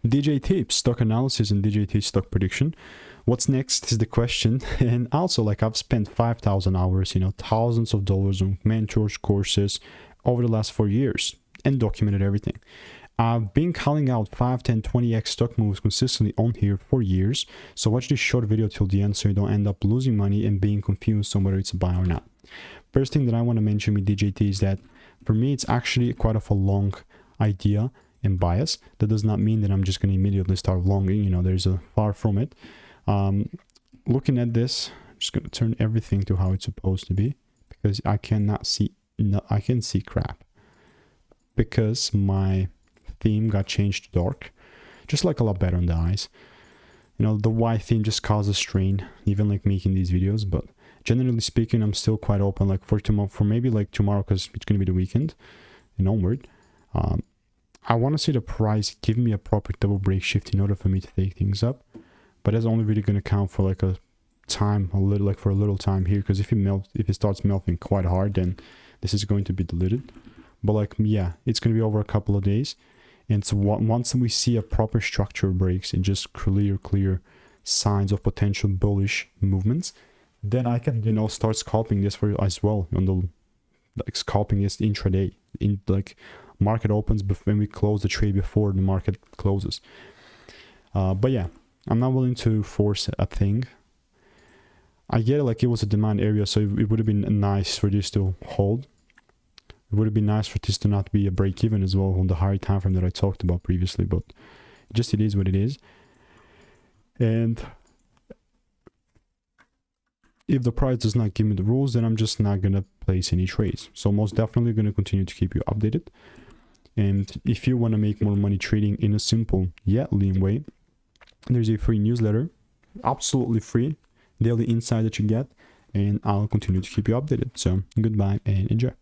DJT, stock analysis and DJT stock prediction. What's next is the question. And also, like, I've spent 5,000 hours, you know, thousands of dollars on mentors, courses over the last 4 years and documented everything. I've been calling out 5, 10, 20x stock moves consistently on here for years. So watch this short video till the end so you don't end up losing money and being confused on whether it's a buy or not. First thing that I want to mention with DJT is that for me, it's actually quite of a long idea and bias. That does not mean that I'm just going to immediately start longing. You know, there's a far from it. Looking at this, I'm just going to turn everything to how it's supposed to be because I cannot see, no, I can see crap because my theme got changed to dark, just like a lot better on the eyes. You know, the white theme just causes strain, even like making these videos, but generally speaking, I'm still quite open, like for tomorrow, for maybe like tomorrow, because it's going to be the weekend and onward. I want to see the price give me a proper double break shift in order for me to take things up, but that's only really going to count for like a time, a little, like for a little time here, because if it starts melting quite hard, then this is going to be deleted. But like, yeah, it's going to be over a couple of days. And so once we see a proper structure breaks and just clear signs of potential bullish movements, then I can, you know, start scalping this for you as well on the, like, scalping this intraday, in like market opens when we close the trade before the market closes. But yeah, I'm not willing to force a thing. I get it, like it was a demand area, so it would have been nice for this to hold. It would have been nice for this to not be a break even as well on the higher time frame that I talked about previously, but just it is what it is. And if the price does not give me the rules, then I'm just not going to place any trades. So most definitely going to continue to keep you updated. And if you want to make more money trading in a simple yet lean way, there's a free newsletter, absolutely free, daily insight that you get, and I'll continue to keep you updated. So goodbye and enjoy.